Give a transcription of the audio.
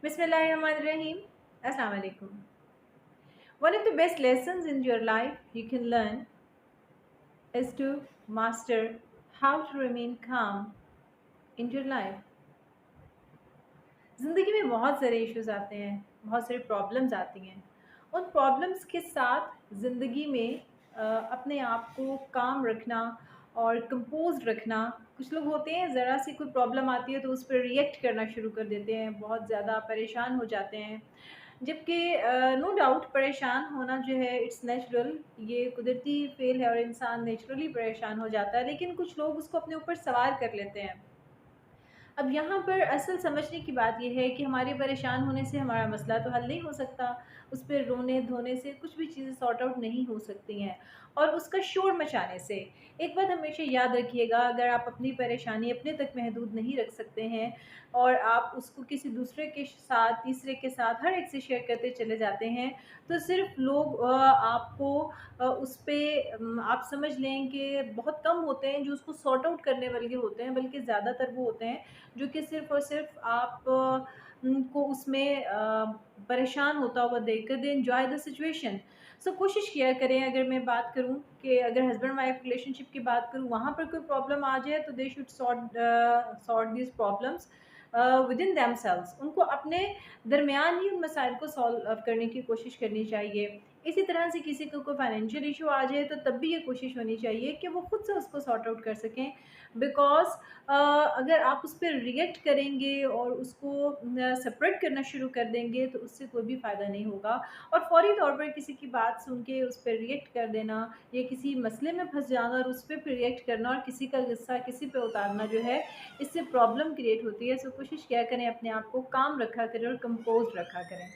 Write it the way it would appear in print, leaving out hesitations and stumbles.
Bismillahirrahmanirrahim. Assalamu alaikum. One of the best lessons in your life you can learn is to master how to remain calm in your life. ज़िंदगी में बहुत सारे issues आते हैं, बहुत सारी problems आती हैं। उन प्रॉब्लम्स के साथ ज़िंदगी में अपने आप को काम रखना और कंपोज़्ड रखना। कुछ लोग होते हैं ज़रा सी कोई प्रॉब्लम आती है तो उस पर रिएक्ट करना शुरू कर देते हैं, बहुत ज़्यादा परेशान हो जाते हैं। जबकि नो डाउट परेशान होना जो है इट्स नेचुरल, ये कुदरती फ़ेल है और इंसान नेचुरली परेशान हो जाता है, लेकिन कुछ लोग उसको अपने ऊपर सवार कर लेते हैं। अब यहाँ पर असल समझने की बात ये है कि हमारे परेशान होने से हमारा मसला तो हल नहीं हो सकता, उस पे रोने-धोने से कुछ भी चीज़ें सॉर्ट आउट नहीं हो सकती हैं और उसका शोर मचाने से। एक बात हमेशा याद रखिएगा, अगर आप अपनी परेशानी अपने तक महदूद नहीं रख सकते हैं और आप उसको किसी दूसरे के साथ, तीसरे के साथ, हर एक से शेयर करते चले जाते हैं, तो सिर्फ़ लोग आपको उस पे आप समझ लें कि बहुत कम होते हैं जो उसको सॉर्ट आउट करने वाले होते हैं, बल्कि ज़्यादातर वो होते हैं जो कि सिर्फ़ और सिर्फ़ आप को उसमें परेशान होता हुआ देखकर दे एन्जॉय द सिचुएशन। सो कोशिश किया करें, अगर मैं बात करूँ कि अगर हस्बैंड वाइफ रिलेशनशिप की बात करूँ, वहाँ पर कोई प्रॉब्लम आ जाए तो they should sort these problems within themselves. उनको अपने दरमियान ही उन मसाइल को सॉल्व करने की कोशिश करनी चाहिए। इसी तरह से किसी को कोई फाइनेंशियल इशू आ जाए तो तब भी ये कोशिश होनी चाहिए कि वो खुद से उसको सॉर्ट आउट कर सकें, बिकॉज़ अगर आप उस पर रिएक्ट करेंगे और उसको सेपरेट करना शुरू कर देंगे तो उससे कोई भी फ़ायदा नहीं होगा। और फ़ौरी तौर पर किसी की बात सुन के उस पर रिएक्ट कर देना या किसी मसले में फँस जाना और उस पे फिर रिएक्ट करना और किसी का गुस्सा किसी पे उतारना जो है, इससे प्रॉब्लम क्रिएट होती है। सो कोशिश किया करें अपने आप को काम रखा करें और कंपोज़्ड रखा करें।